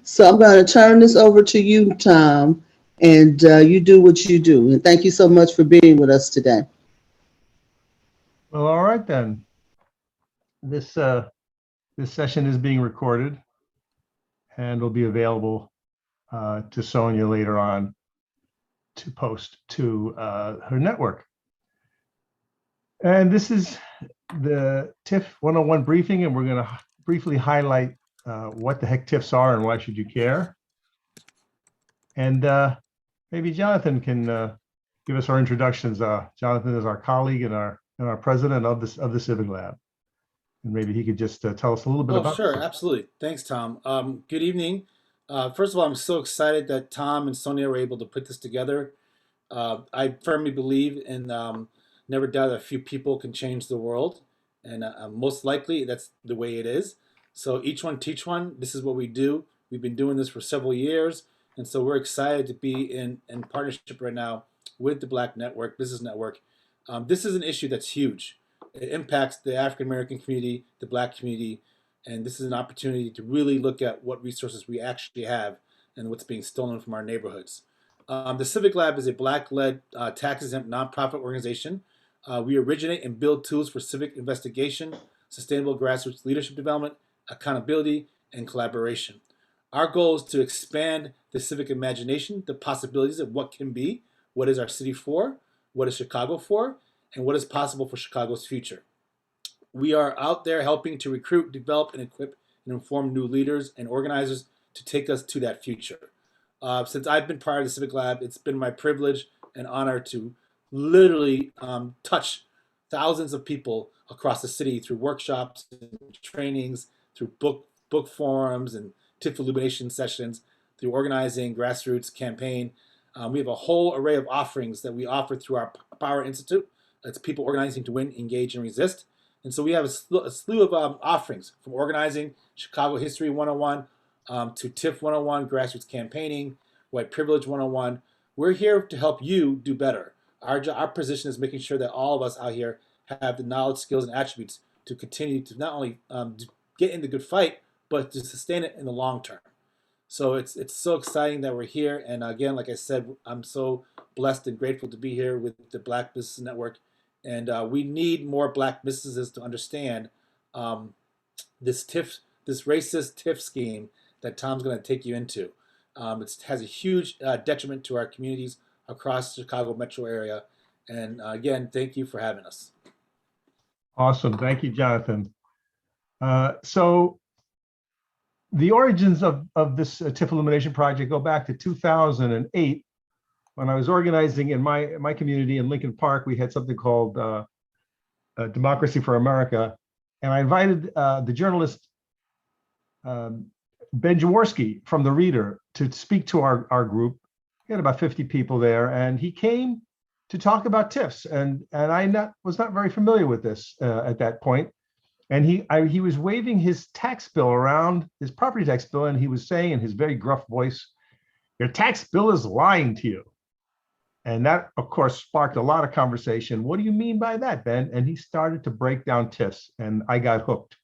So I'm going to turn this over to you, Tom, and you do what you do. And thank you so much for being with us today. Well, all right then. This this session is being recorded and will be available to Sonia later on to post to her network. And this is the TIFF 101 briefing, and we're going to briefly highlight what the heck TIFFs are and why should you care. And maybe Jonathan can give us our introductions. Jonathan is our colleague and our president of the Civic Lab, and maybe he could just tell us a little bit Oh, about. sure, absolutely. Thanks, Tom. Good evening. First of all, I'm so excited that Tom and Sonia were able to put this together. I firmly believe in never doubt that a few people can change the world, and most likely that's the way it is. So each one teach one. This is what we do. We've been doing this for several years, and so we're excited to be in partnership right now with the Black Network, Business Network. This is an issue that's huge. It impacts the African American community, the Black community, and this is an opportunity to really look at what resources we actually have and what's being stolen from our neighborhoods. The Civic Lab is a Black-led, tax-exempt nonprofit organization. We originate and build tools for civic investigation, sustainable grassroots leadership development, accountability, and collaboration. Our goal is to expand the civic imagination, the possibilities of what can be, what is our city for, what is Chicago for, and what is possible for Chicago's future. We are out there helping to recruit, develop, and equip and inform new leaders and organizers to take us to that future. Since I've been part of the Civic Lab, it's been my privilege and honor to literally touch thousands of people across the city through workshops and trainings, through book forums and Tif Elimination sessions, through organizing grassroots campaign. We have a whole array of offerings that we offer through our Power Institute. It's people organizing to win, engage, and resist. And so we have a slew of offerings from organizing, Chicago History 101, to TIF 101, Grassroots Campaigning, White Privilege 101. We're here to help you do better. Our position is making sure that all of us out here have the knowledge, skills, and attributes to continue to not only get in the good fight, but to sustain it in the long term. So it's so exciting that we're here. And again, like I said, I'm so blessed and grateful to be here with the Black Business Network. And we need more Black businesses to understand this racist TIF scheme that Tom's going to take you into. It has a huge detriment to our communities across the Chicago metro area. And again, thank you for having us. Awesome. Thank you, Jonathan. So the origins of this TIF Elimination Project go back to 2008 when I was organizing in my community in Lincoln Park. We had something called Democracy for America. And I invited the journalist Ben Jaworski from The Reader to speak to our group. He had about 50 people there, and he came to talk about TIFs. And I was not very familiar with this at that point. And he was waving his tax bill around, his property tax bill, and he was saying in his very gruff voice, "Your tax bill is lying to you." And that, of course, sparked a lot of conversation. "What do you mean by that, Ben?" And he started to break down TIFs, and I got hooked.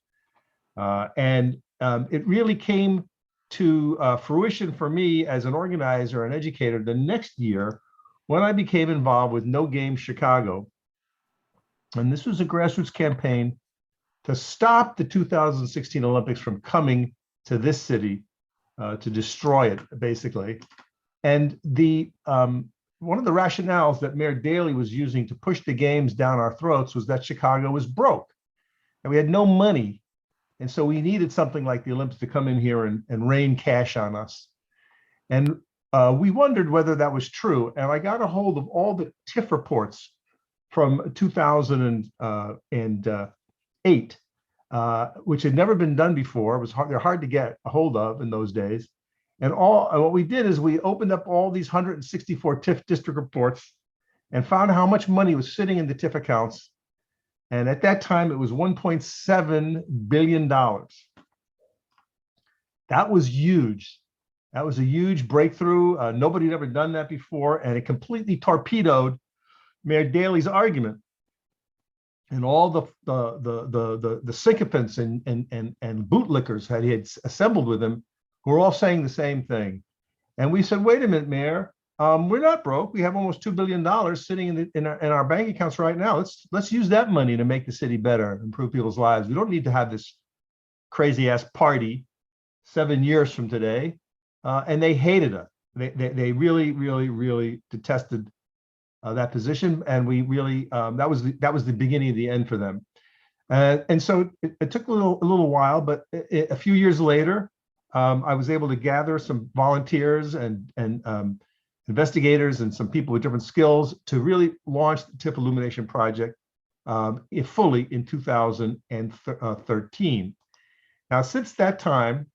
It really came to fruition for me as an organizer and educator the next year when I became involved with No Game Chicago. And this was a grassroots campaign to stop the 2016 Olympics from coming to this city, to destroy it, basically. And one of the rationales that Mayor Daley was using to push the games down our throats was that Chicago was broke and we had no money. And so we needed something like the Olympics to come in here and rain cash on us. And we wondered whether that was true. And I got a hold of all the TIF reports from 2008, which had never been done before. They're hard to get a hold of in those days. And what we did is we opened up all these 164 TIF district reports and found how much money was sitting in the TIF accounts. And at that time, it was $1.7 billion. That was huge. That was a huge breakthrough. Nobody had ever done that before, and it completely torpedoed Mayor Daley's argument. And all the sycophants and bootlickers that he had assembled with him who are all saying the same thing. And we said, wait a minute, Mayor, we're not broke. We have almost $2 billion sitting in our bank accounts right now. Let's use that money to make the city better, improve people's lives. We don't need to have this crazy ass party 7 years from today. And they hated us. They really, really, really detested that position. And we really, that was the beginning of the end for them. And so it took a little while, but a few years later, I was able to gather some volunteers and investigators and some people with different skills to really launch the Tif Elimination Project fully in 2013. Now, since that time,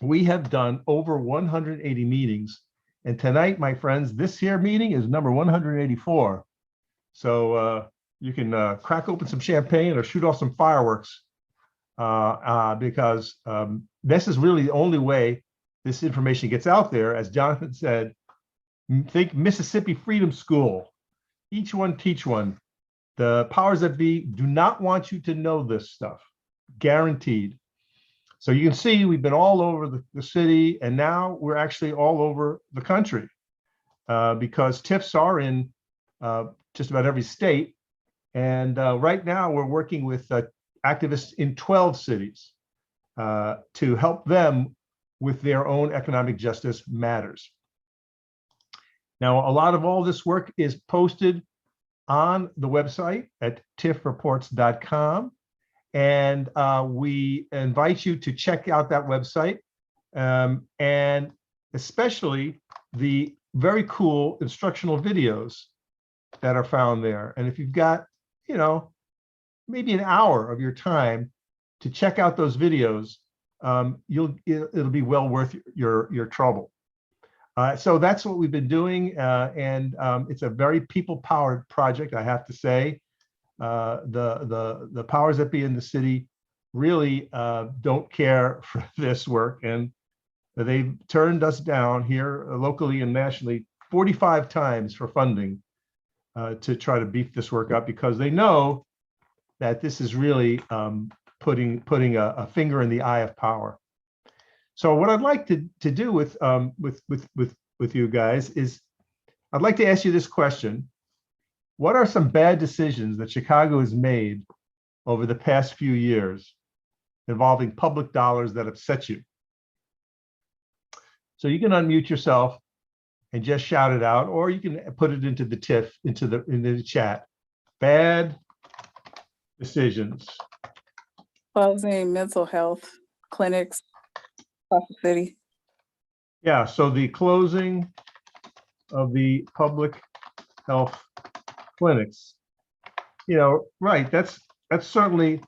we have done over 180 meetings. And tonight, my friends, this here meeting is number 184. So you can crack open some champagne or shoot off some fireworks because this is really the only way this information gets out there. As Jonathan said, think Mississippi Freedom School. Each one teach one. The powers that be do not want you to know this stuff, guaranteed. So you can see we've been all over the city, and now we're actually all over the country because TIFs are in just about every state. And right now we're working with activists in 12 cities to help them with their own economic justice matters. Now, a lot of all this work is posted on the website at tifreports.com. And we invite you to check out that website and especially the very cool instructional videos that are found there. And if you've got, you know, maybe an hour of your time to check out those videos, it'll be well worth your trouble. So that's what we've been doing, and it's a very people-powered project, I have to say. The powers that be in the city really don't care for this work, and they've turned us down here locally and nationally 45 times for funding to try to beef this work up, because they know that this is really putting a finger in the eye of power. So what I'd like to do with you guys is I'd like to ask you this question. What are some bad decisions that Chicago has made over the past few years involving public dollars that upset you? So you can unmute yourself and just shout it out, or you can put it into the TIFF, into the chat. Bad decisions. Closing mental health clinics across the city. Yeah, so the closing of the public health clinics, you know, right, that's certainly,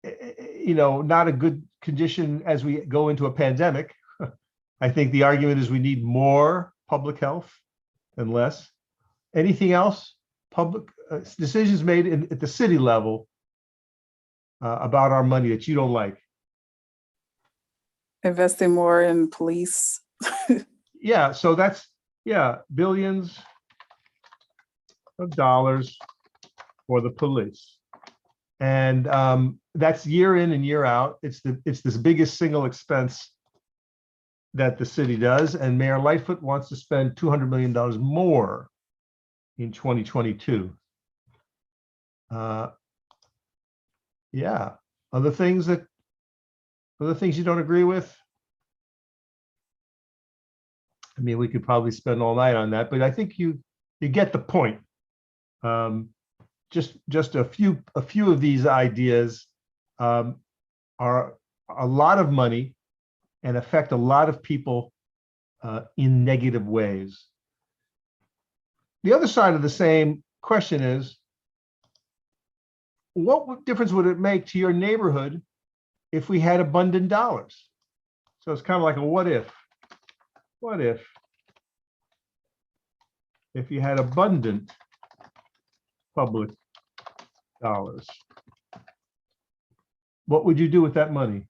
you know, not a good condition as we go into a pandemic. I think the argument is we need more public health and less. Anything else? Public decisions made at the city level about our money that you don't like? Investing more in police. Yeah, so that's, yeah, billions of dollars for the police. And that's year in and year out. It's this biggest single expense that the city does. And Mayor Lightfoot wants to spend $200 million more in 2022. Yeah, other things you don't agree with? I mean, we could probably spend all night on that, but I think you get the point. Just a few of these ideas are a lot of money and affect a lot of people in negative ways. The other side of the same question is, what difference would it make to your neighborhood if we had abundant dollars? So it's kind of like a what if. What if you had abundant public dollars? What would you do with that money?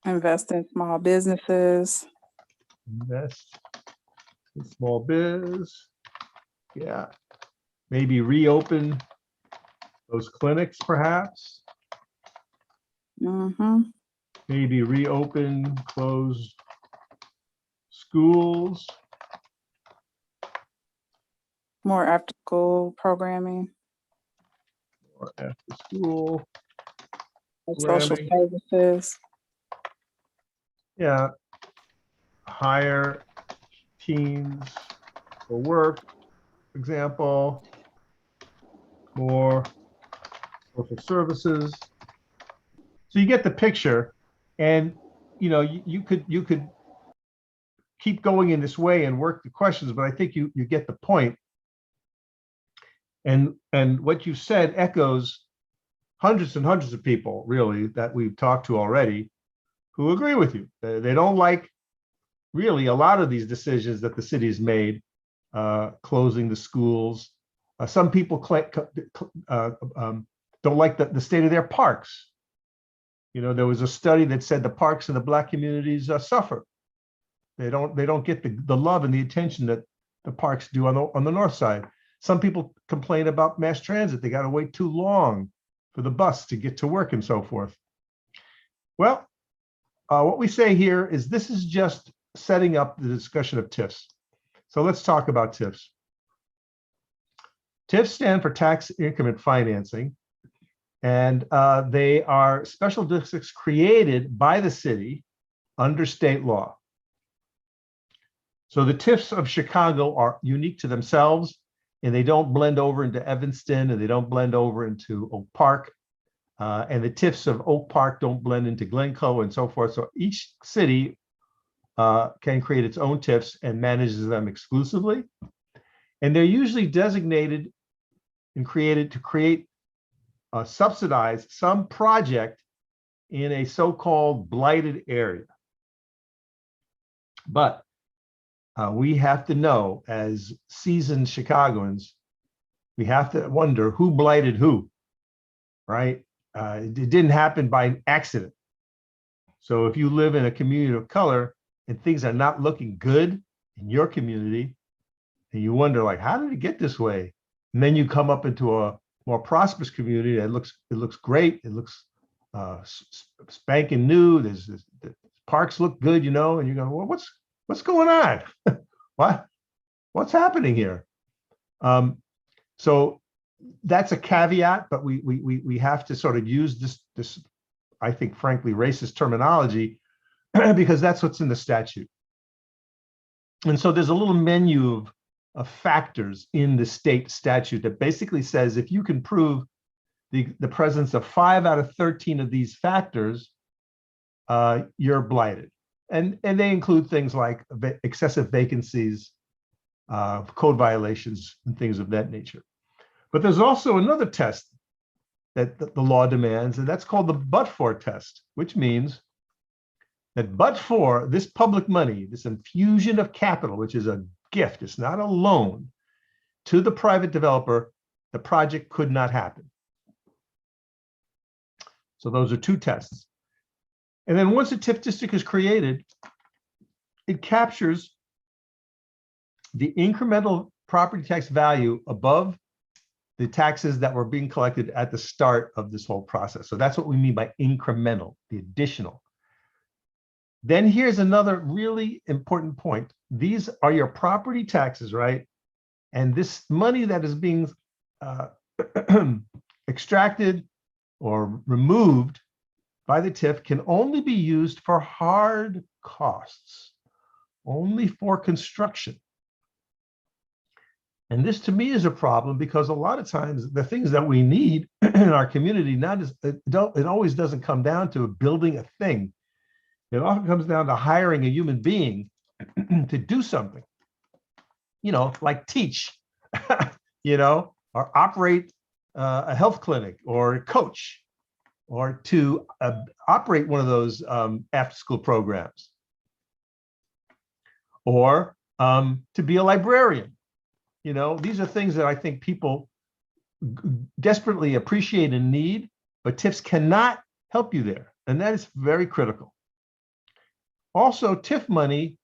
Invest in small businesses. Invest in small biz. Yeah. Maybe reopen those clinics, perhaps. Mm-hmm. Maybe reopen closed schools. More after school programming, Or after school social programming. services. Yeah. Hire teens for work, for example. More social services. So you get the picture, and you know you could keep going in this way and work the questions, but I think you get the point. And what you said echoes hundreds and hundreds of people really that we've talked to already who agree with you. They don't like really a lot of these decisions that the city's made, closing the schools. Some people don't like the state of their parks. You know, there was a study that said the parks in the Black communities suffer. They don't get the love and the attention that the parks do on the north side. Some people complain about mass transit. They got to wait too long for the bus to get to work and so forth. Well, what we say here is this is just setting up the discussion of TIFs. So let's talk about TIFs. TIFs stand for tax increment financing, and they are special districts created by the city under state law. So the TIFs of Chicago are unique to themselves, and they don't blend over into Evanston, and they don't blend over into Oak Park. And the TIFs of Oak Park don't blend into Glencoe and so forth. So each city can create its own TIFs and manages them exclusively. And they're usually designated and created to subsidize some project in a so-called blighted area. But we have to know, as seasoned Chicagoans, we have to wonder who blighted who, right? It didn't happen by accident. So if you live in a community of color and things are not looking good in your community, and you wonder, like, how did it get this way? And then you come up into a more prosperous community that it looks great. It looks spanking new. The parks look good, you know, and you're going, well, what's going on? What's happening here? So that's a caveat, but we have to sort of use this I think, frankly, racist terminology because that's what's in the statute. And so there's a little menu of factors in the state statute that basically says if you can prove the presence of 5 out of 13 of these factors, you're blighted. And they include things like excessive vacancies, code violations, and things of that nature. But there's also another test that the law demands, and that's called the but-for test, which means that but for this public money, this infusion of capital, which is a gift, it's not a loan, to the private developer, the project could not happen. So those are two tests. And then once a TIF district is created, it captures the incremental property tax value above the taxes that were being collected at the start of this whole process. So that's what we mean by incremental, the additional. Then here's another really important point. These are your property taxes, right? And this money that is being extracted or removed by the TIF can only be used for hard costs, only for construction. And this to me is a problem because a lot of times the things that we need in our community, it always doesn't come down to building a thing. It often comes down to hiring a human being to do something, you know, like teach, you know, or operate a health clinic or coach, or to operate one of those after-school programs, or to be a librarian. You know, these are things that I think people desperately appreciate and need, but TIFs cannot help you there. And that is very critical. Also, TIF money,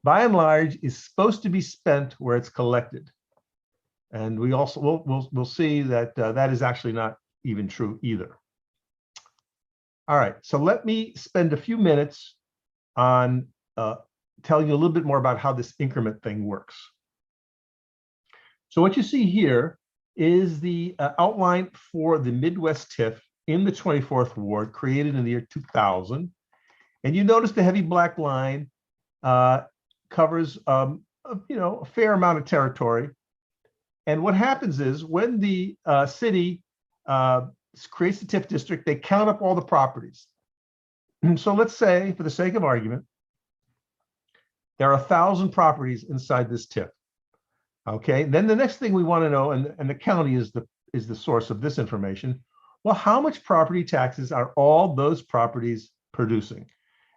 by and large, is supposed to be spent where it's collected. And we also, we'll see that that is actually not even true either. All right, so let me spend a few minutes on telling you a little bit more about how this increment thing works. So what you see here is the outline for the Midwest TIF in the 24th Ward, created in the year 2000. And you notice the heavy black line covers a fair amount of territory. And what happens is when the city creates the TIF district, they count up all the properties. So let's say, for the sake of argument, there are 1,000 properties inside this TIF. Okay, then the next thing we want to know, and the county is the source of this information. Well, how much property taxes are all those properties producing?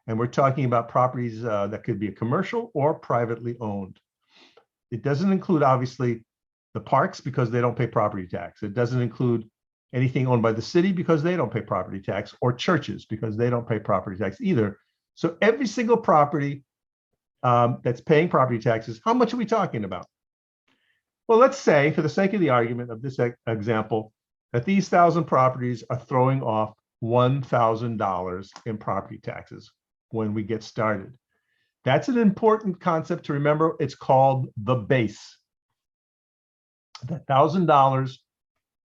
And we're talking about properties that could be a commercial or privately owned. It doesn't include, obviously, the parks because they don't pay property tax. It doesn't include anything owned by the city because they don't pay property tax, or churches because they don't pay property tax either. So every single property that's paying property taxes, how much are we talking about? Well, let's say, for the sake of the argument of this example, that these 1,000 properties are throwing off $1,000 in property taxes when we get started. That's an important concept to remember. It's called the base. That $1,000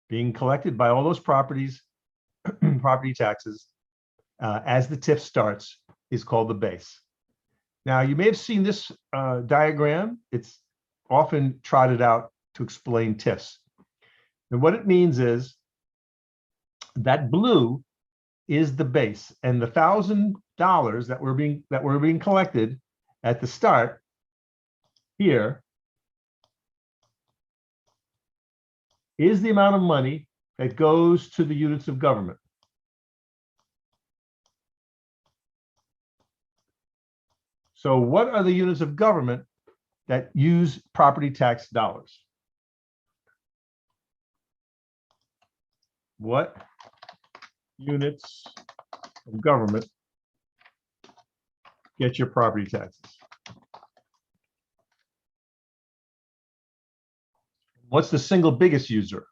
being collected by all those properties, property taxes, as the TIF starts, is called the base. Now, you may have seen this diagram. It's often trotted out to explain TIFs. And what it means is that blue is the base, and the $1,000 that were being collected at the start here is the amount of money that goes to the units of government. So what are the units of government that use property tax dollars? What units of government get your property taxes? What's the single biggest user?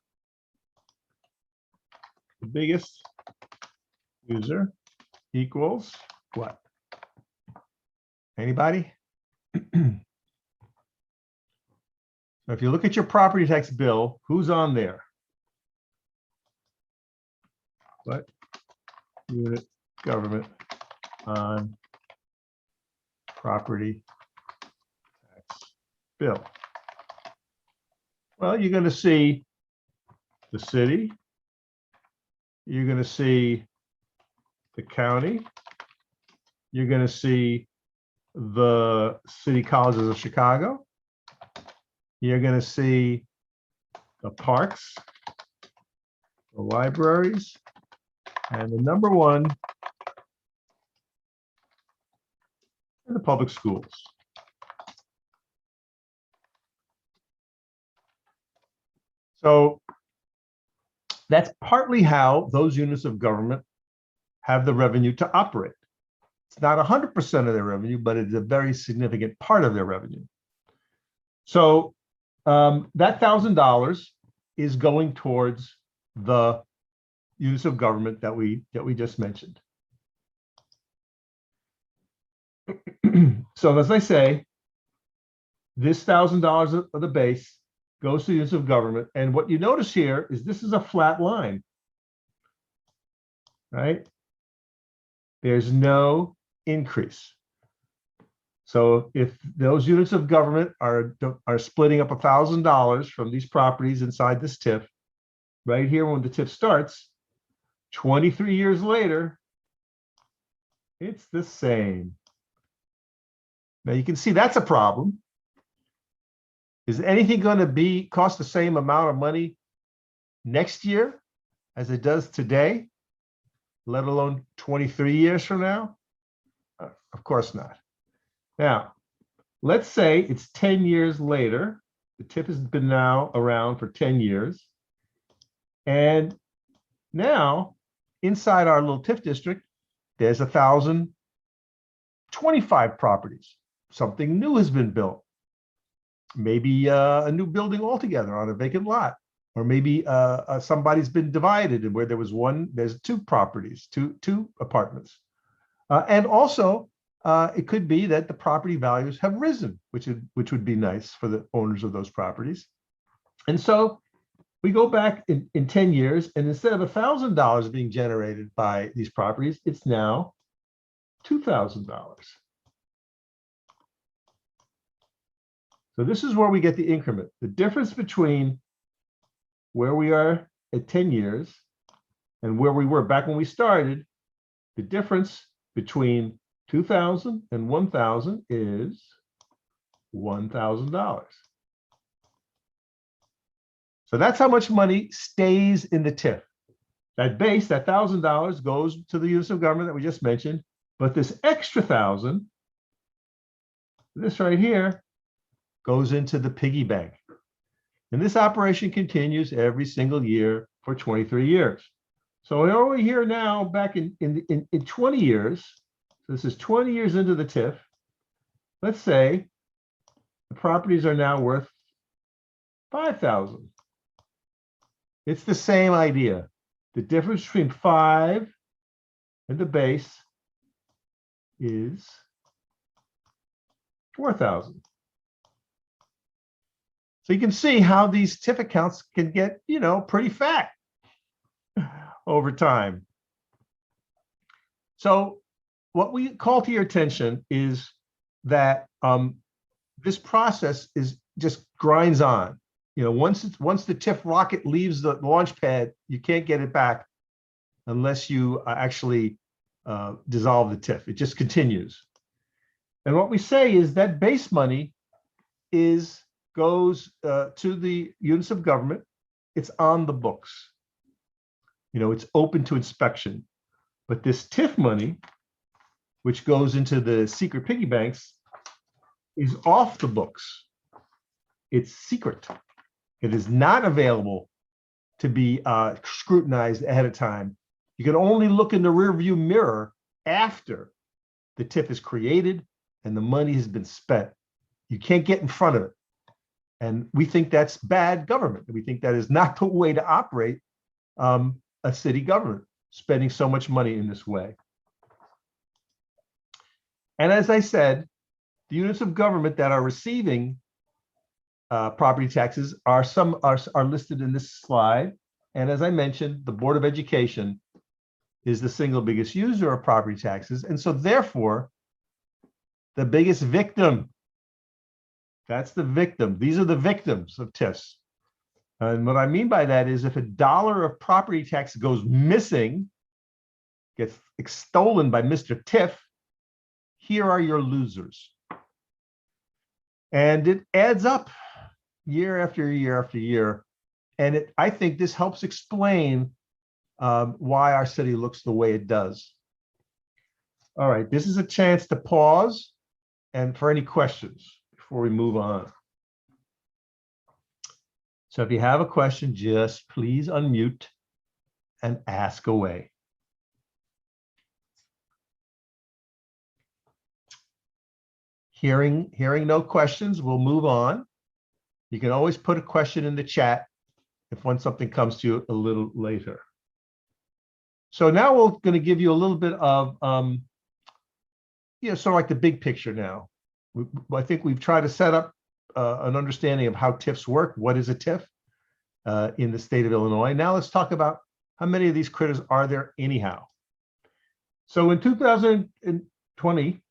The biggest user equals what? Anybody? So if you look at your property tax bill, who's on there? What unit government on property tax bill? Well, you're going to see the city, you're going to see the county, you're going to see the city colleges of Chicago, you're going to see the parks, the libraries, and the number one, the public schools. So that's partly how those units of government have the revenue to operate. It's not 100% of their revenue, but it's a very significant part of their revenue. So that $1,000 is going towards the units of government that we just mentioned. So as I say, this $1,000 of the base goes to units of government. And what you notice here is this is a flat line, right? There's no increase. So if those units of government are splitting up $1,000 from these properties inside this TIF, right here when the TIF starts, 23 years later, it's the same. Now you can see that's a problem. Is anything going to cost the same amount of money next year as it does today, let alone 23 years from now? Of course not. Now, let's say it's 10 years later. The TIF has been now around for 10 years. And now, inside our little TIF district, there's 1,025 properties. Something new has been built. Maybe a new building altogether on a vacant lot. or maybe somebody's been divided and where there was there's two properties, two apartments. And also, it could be that the property values have risen, which would be nice for the owners of those properties. And so we go back in 10 years, and instead of $1,000 being generated by these properties, it's now $2,000. So this is where we get the increment. The difference between where we are at 10 years and where we were back when we started, the difference between 2,000 and 1,000 is $1,000. So that's how much money stays in the TIF. That base, that $1,000 goes to the units of government that we just mentioned, but this extra 1,000, this right here, goes into the piggy bank. And this operation continues every single year for 23 years. So we're over here now back in 20 years. So this is 20 years into the TIF. Let's say the properties are now worth 5,000. It's the same idea. The difference between 5 and the base is 4,000. So you can see how these TIF accounts can get, pretty fat over time. So what we call to your attention is that this process just grinds on. Once the TIF rocket leaves the launch pad, you can't get it back unless you actually dissolve the TIF. It just continues. And what we say is that base money goes to the units of government. It's on the books. It's open to inspection. But this TIF money, which goes into the secret piggy banks, is off the books. It's secret. It is not available to be scrutinized ahead of time. You can only look in the rearview mirror after the TIF is created and the money has been spent. You can't get in front of it. And we think that's bad government. We think that is not the way to operate a city government, spending so much money in this way. And as I said, the units of government that are receiving property taxes are listed in this slide. And as I mentioned, the Board of Education is the single biggest user of property taxes. And so therefore, the biggest victim, that's the victim. These are the victims of TIFs. And what I mean by that is if $1 of property tax goes missing, gets stolen by Mr. Tiff, here are your losers. And it adds up year after year after year. And I think this helps explain why our city looks the way it does. All right, this is a chance to pause and for any questions before we move on. So if you have a question, just please unmute and ask away. Hearing no questions, we'll move on. You can always put a question in the chat when something comes to you a little later. So now we're going to give you a little bit of, sort of like the big picture now. I think we've tried to set up an understanding of how TIFs work. What is a TIF in the state of Illinois? Now let's talk about how many of these critters are there anyhow. So in 2020,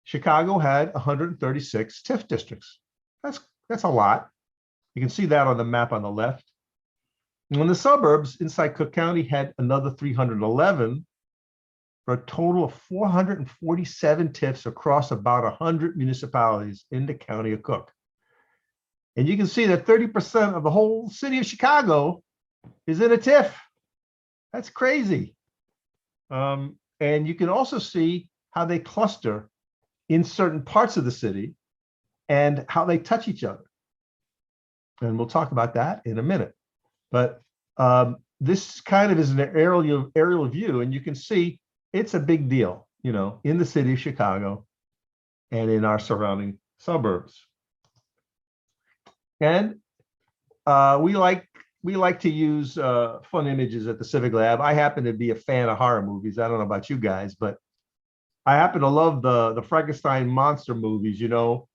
Chicago had 136 TIF districts. That's a lot. You can see that on the map on the left. And when the suburbs inside Cook County had another 311 for a total of 447 TIFs across about 100 municipalities in the county of Cook. And you can see that 30% of the whole city of Chicago is in a TIF. That's crazy. And you can also see how they cluster in certain parts of the city and how they touch each other. And we'll talk about that in a minute. But this kind of is an aerial view, and you can see it's a big deal, in the city of Chicago and in our surrounding suburbs. And we like we like to use fun images at the Civic Lab. I happen to be a fan of horror movies. I don't know about you guys, but I happen to love the Frankenstein monster movies, you know,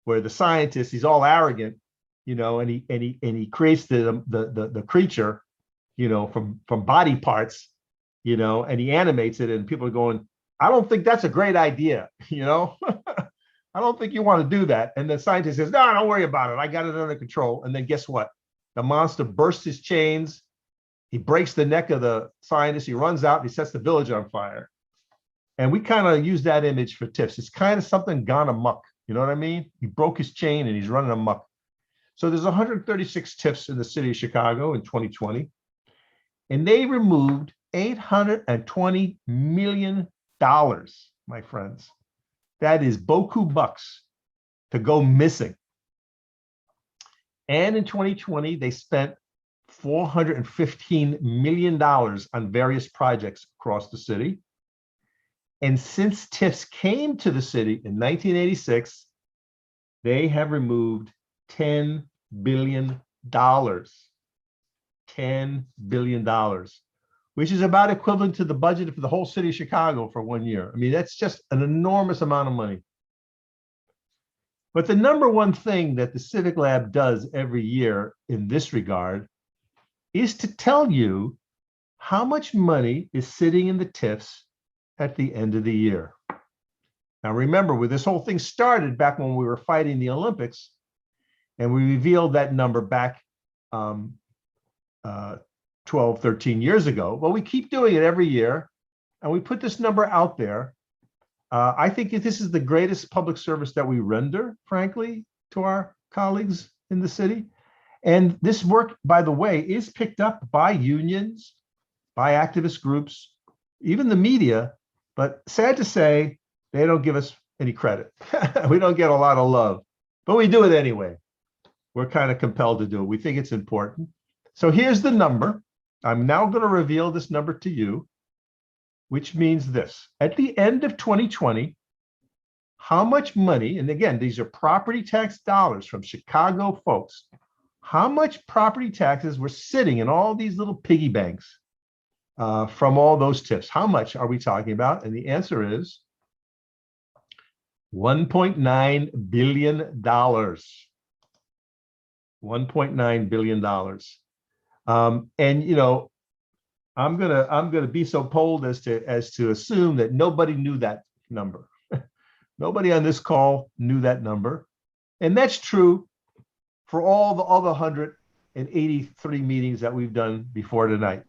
where the scientist, he's all arrogant, you know, and he creates the creature, you know, from body parts, you know, and he animates it, and people are going, I don't think that's a great idea, you know. I don't think you want to do that. And the scientist says, no, don't worry about it. I got it under control. And then guess what? The monster bursts his chains. He breaks the neck of the scientist. He runs out and he sets the village on fire. And we kind of use that image for Tiffs. It's kind of something gone amok. You know what I mean? He broke his chain and he's running amok. So there's 136 Tiffs in the city of Chicago in 2020. And they removed $820 million, my friends. That is beaucoup bucks to go missing. And in 2020, they spent $415 million on various projects across the city. And since TIFs came to the city in 1986, they have removed $10 billion. $10 billion, which is about equivalent to the budget for the whole city of Chicago for 1 year. I mean, that's just an enormous amount of money. But the number one thing that the Civic Lab does every year in this regard is to tell you how much money is sitting in the TIFs at the end of the year. Now, remember, where this whole thing started back when we were fighting the Olympics, and we revealed that number back 12, 13 years ago. Well, we keep doing it every year, and we put this number out there. I think this is the greatest public service that we render, frankly, to our colleagues in the city. And this work, by the way, is picked up by unions, by activist groups, even the media. But sad to say, they don't give us any credit. We don't get a lot of love, but we do it anyway. We're kind of compelled to do it. We think it's important. So here's the number. I'm now going to reveal this number to you, which means this. At the end of 2020, how much money, and again, these are property tax dollars from Chicago folks, how much property taxes were sitting in all these little piggy banks from all those TIFs? How much are we talking about? And the answer is $1.9 billion. $1.9 billion. And you know, I'm gonna be so bold as to assume that nobody knew that number. Nobody on this call knew that number, and that's true for all the other 183 meetings that we've done before tonight.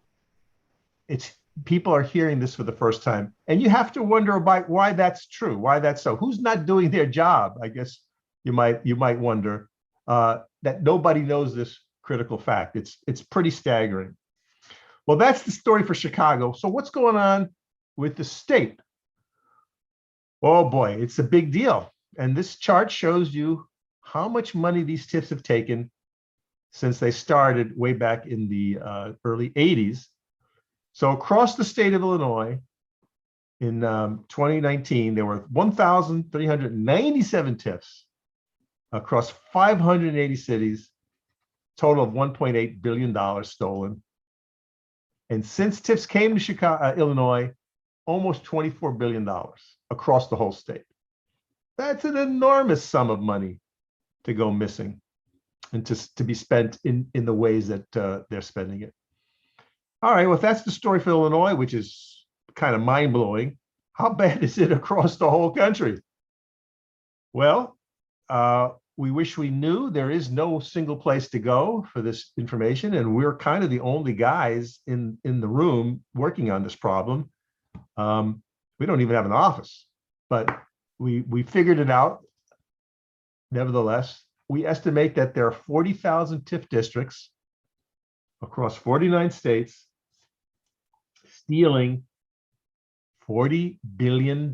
It's people are hearing this for the first time, and you have to wonder about why that's true, why that's so. Who's not doing their job? I guess you might wonder that nobody knows this critical fact. It's pretty staggering. Well, that's the story for Chicago. So what's going on with the state? Oh boy, it's a big deal. And this chart shows you how much money these TIFs have taken since they started way back in the early 80s. So across the state of Illinois in 2019, there were 1,397 TIFs across 580 cities, total of $1.8 billion stolen. And since TIFs came to Chicago, Illinois, almost $24 billion across the whole state. That's an enormous sum of money to go missing and to be spent in the ways that they're spending it. All right, well, if that's the story for Illinois, which is kind of mind-blowing, how bad is it across the whole country? Well, we wish we knew. There is no single place to go for this information, and we're kind of the only guys in the room working on this problem. We don't even have an office, but we figured it out. Nevertheless, we estimate that there are 40,000 TIF districts across 49 states stealing $40 billion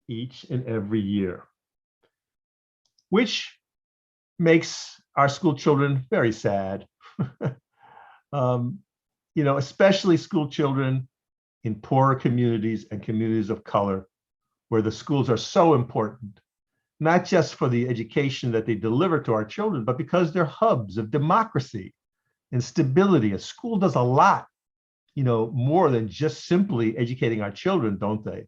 each and every year, which makes our school children very sad. You know, especially school children in poorer communities and communities of color, where the schools are so important, not just for the education that they deliver to our children, but because they're hubs of democracy. and stability. A school does a lot, more than just simply educating our children, don't they?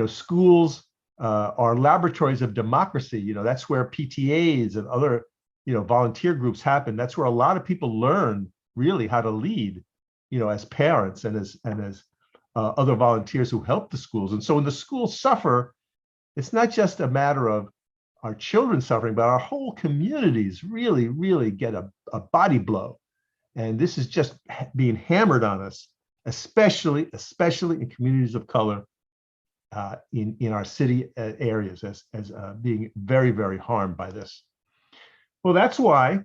Schools are laboratories of democracy. That's where PTAs and other, volunteer groups happen. That's where a lot of people learn really how to lead, as parents and as other volunteers who help the schools. And so when the schools suffer, it's not just a matter of our children suffering, but our whole communities really, really get a body blow. And this is just being hammered on us, especially in communities of color in our city areas as being very, very harmed by this. Well, that's why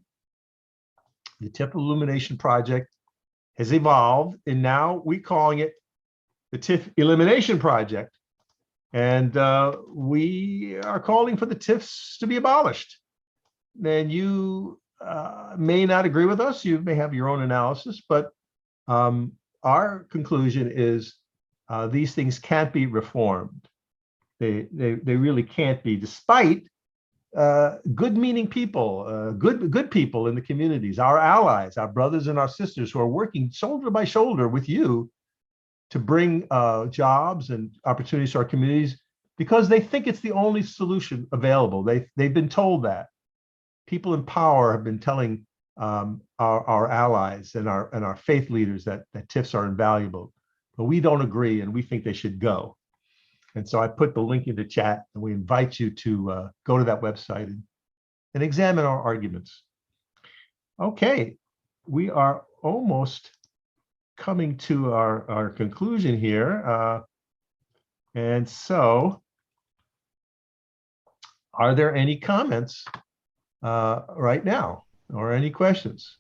the Tif Elimination Project has evolved, and now we're calling it the Tif Elimination Project. And we are calling for the TIFs to be abolished. And you may not agree with us. You may have your own analysis, but our conclusion is these things can't be reformed. They really can't be, despite good-meaning people, good people in the communities, our allies, our brothers and our sisters who are working shoulder by shoulder with you to bring jobs and opportunities to our communities, because they think it's the only solution available. They've been told that. People in power have been telling our allies and our faith leaders that TIFs are invaluable, but we don't agree, and we think they should go. And so I put the link in the chat, and we invite you to go to that website and examine our arguments. Okay, we are almost coming to our conclusion here. And so, are there any comments right now or any questions?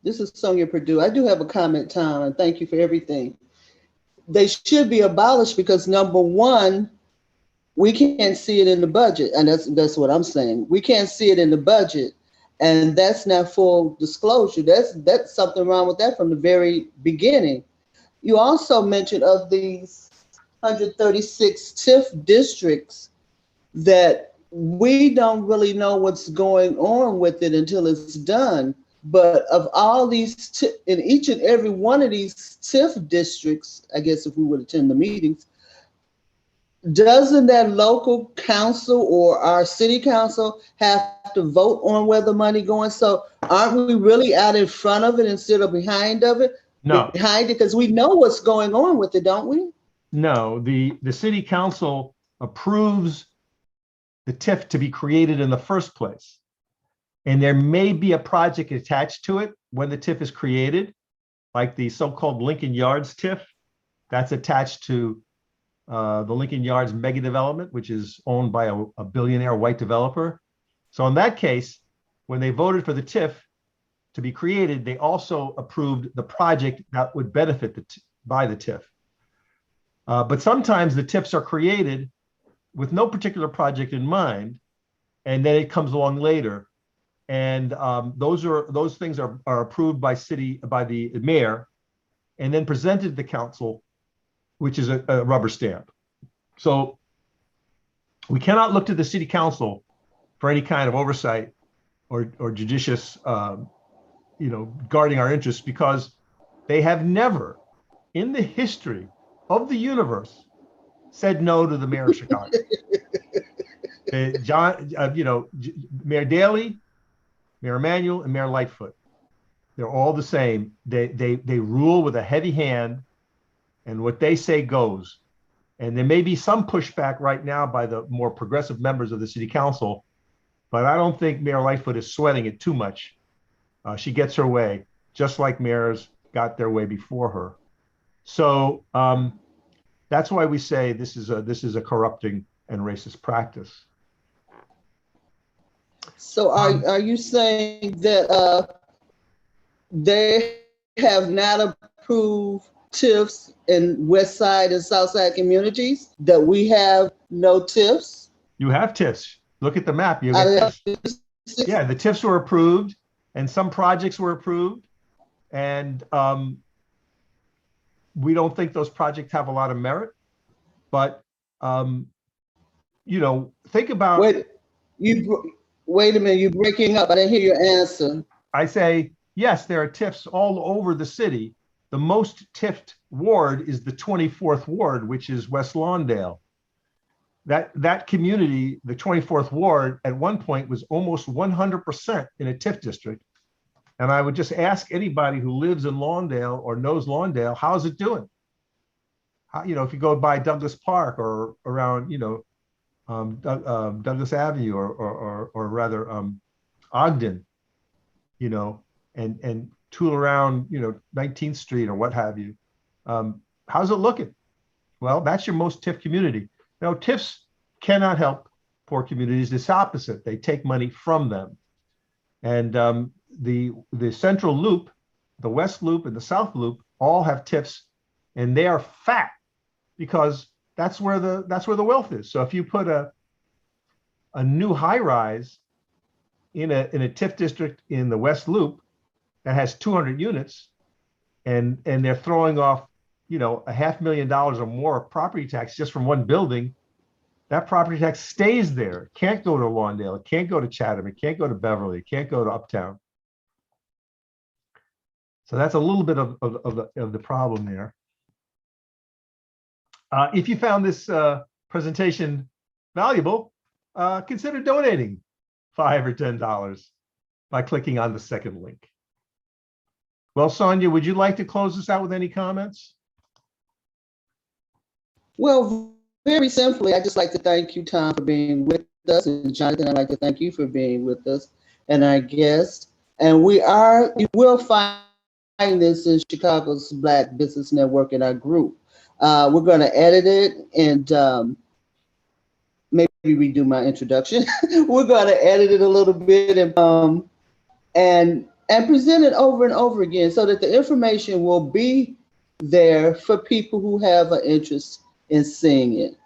This is Sonia Purdue. I do have a comment, Tom, and thank you for everything. They should be abolished because, number one, we can't see it in the budget. And that's what I'm saying. We can't see it in the budget. And that's not full disclosure. That's something wrong with that from the very beginning. You also mentioned of these 136 TIF districts that we don't really know what's going on with it until it's done. But of all these, in each and every one of these TIF districts, I guess if we would attend the meetings, doesn't that local council or our city council have to vote on where the money going? So aren't we really out in front of it instead of behind of it? No. Behind it, because we know what's going on with it, don't we? No, the city council approves the TIF to be created in the first place. And there may be a project attached to it when the TIF is created, like the so-called Lincoln Yards TIF. That's attached to the Lincoln Yards mega development, which is owned by a billionaire white developer. So in that case, when they voted for the TIF to be created, they also approved the project that would benefit by the TIF. But sometimes the TIFs are created with no particular project in mind, and then it comes along later. And those things are approved by the mayor, and then presented to the council, which is a rubber stamp. So we cannot look to the city council for any kind of oversight or judicious, guarding our interests, because they have never, in the history of the universe, said no to the mayor of Chicago. Mayor Daley, Mayor Emanuel, and Mayor Lightfoot. They're all the same. They rule with a heavy hand, and what they say goes. And there may be some pushback right now by the more progressive members of the city council, but I don't think Mayor Lightfoot is sweating it too much. She gets her way, just like mayors got their way before her. So that's why we say this is a corrupting and racist practice. So are you saying that they have not approved TIFs in West Side and South Side communities, that we have no TIFs? You have TIFs. Look at the map. You get TIFs. Yeah, the TIFs were approved, and some projects were approved, and we don't think those projects have a lot of merit. But think about. Wait a minute. You're breaking up. I didn't hear your answer. I say, yes, there are TIFs all over the city. The most TIFed ward is the 24th ward, which is West Lawndale. That community, the 24th ward, at one point was almost 100% in a TIF district. And I would just ask anybody who lives in Lawndale or knows Lawndale, how's it doing? How, if you go by Douglas Park or around, Douglas Avenue or rather Ogden, and tool around, 19th Street or what have you. How's it looking? Well, that's your most TIF community. Now, TIFs cannot help poor communities. It's opposite. They take money from them. And the central loop, the west loop and the south loop all have TIFs, and they are fat because that's where the wealth is. So if you put a new high rise in a TIF district in the west loop that has 200 units, and they're throwing off, $500,000 or more of property tax just from one building, that property tax stays there. It can't go to Lawndale. It can't go to Chatham. It can't go to Beverly. It can't go to Uptown. So that's a little bit of the problem there. If you found this presentation valuable, consider donating $5 or $10 by clicking on the second link. Well, Sonia, would you like to close this out with any comments? Well, very simply, I'd just like to thank you, Tom, for being with us, and Jonathan, I'd like to thank you for being with us and our guest. And you will find this in Chicago's Black Business Network in our group. We're going to edit it and maybe redo my introduction. We're going to edit it a little bit and present it over and over again so that the information will be there for people who have an interest in seeing it.